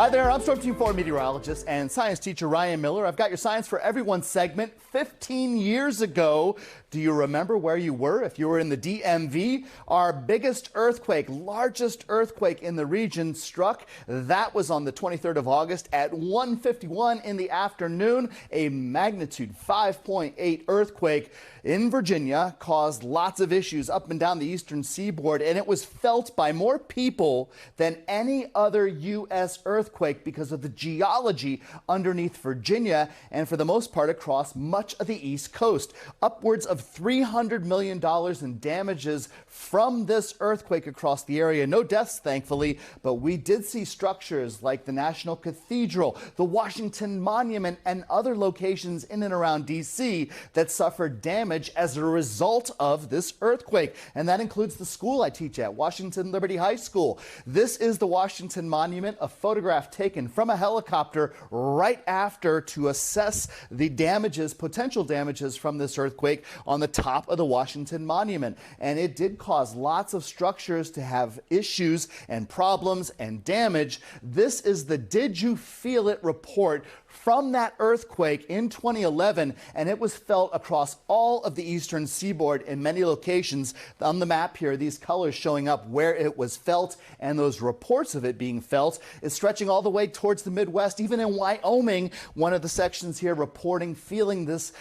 Hi there, I'm Storm Team 4 meteorologist and science teacher Ryan Miller. I've got your Science for Everyone segment. 15 years ago, do you remember where you were? If you were in the DMV, our biggest earthquake, largest earthquake in the region struck. That was on the 23rd of August at 1:51 in the afternoon. A magnitude 5.8 earthquake in Virginia caused lots of issues up and down the eastern seaboard, and it was felt by more people than any other U.S. earthquake because of the geology underneath Virginia and for the most part across much of the East Coast. Upwards of $300 million in damages from this earthquake across the area. No deaths, thankfully, but we did see structures like the National Cathedral, the Washington Monument, and other locations in and around D.C. that suffered damage as a result of this earthquake. And that includes the school I teach at, Washington Liberty High School. This is the Washington Monument, a photograph taken from a helicopter right after to assess the damages, potential damages from this earthquake on the top of the Washington Monument. And it did cause lots of structures to have issues and problems and damage. This is the Did You Feel It report from that earthquake in 2011, and it was felt across all of the eastern seaboard in many locations. On the map here, these colors showing up where it was felt, and those reports of it being felt is stretching all the way towards the Midwest, even in Wyoming. One of the sections here reporting feeling this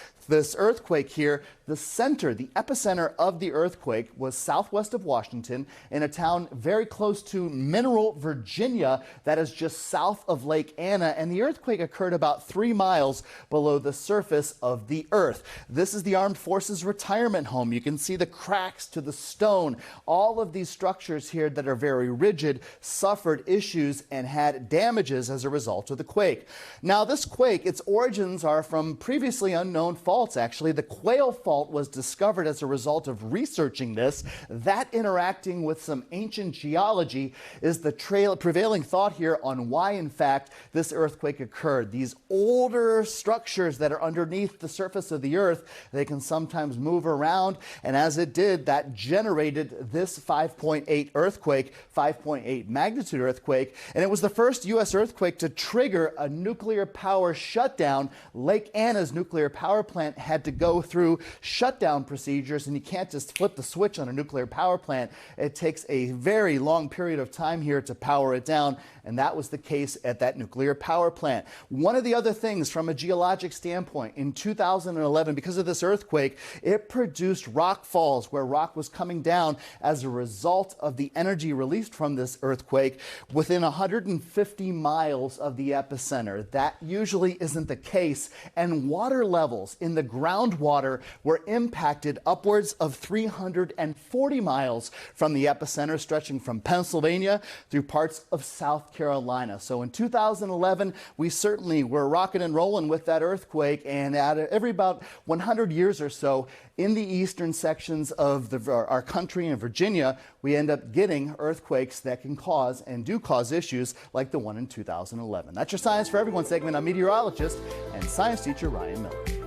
earthquake here. The center, the epicenter of the earthquake was southwest of Washington in a town very close to Mineral, Virginia, that is just south of Lake Anna, and the earthquake occurred about 3 miles below the surface of the earth. This is the Armed Forces retirement home. You can see the cracks to the stone. All of these structures here that are very rigid suffered issues and had damages as a result of the quake. Now, this quake, its origins are from previously unknown faults. Actually, the Quail Fault was discovered as a result of researching this. That interacting with some ancient geology is the prevailing thought here on why, in fact, this earthquake occurred. These older structures that are underneath the surface of the earth, they can sometimes move around, and as it did, that generated this 5.8 earthquake, 5.8 magnitude earthquake, and it was the first U.S. earthquake to trigger a nuclear power shutdown. Lake Anna's nuclear power plant had to go through shutdown procedures, and you can't just flip the switch on a nuclear power plant. It takes a very long period of time here to power it down, and that was the case at that nuclear power plant. One of the other things from a geologic standpoint, in 2011, because of this earthquake, it produced rock falls where rock was coming down as a result of the energy released from this earthquake within 150 miles of the epicenter. That usually isn't the case, and water levels in the groundwater were impacted upwards of 340 miles from the epicenter, stretching from Pennsylvania through parts of South Carolina. So in 2011, we certainly were rocking and rolling with that earthquake, and every about 100 years or so in the eastern sections of our country in Virginia, we end up getting earthquakes that can cause and do cause issues like the one in 2011. That's your Science for Everyone segment. I'm meteorologist and science teacher Ryan Miller.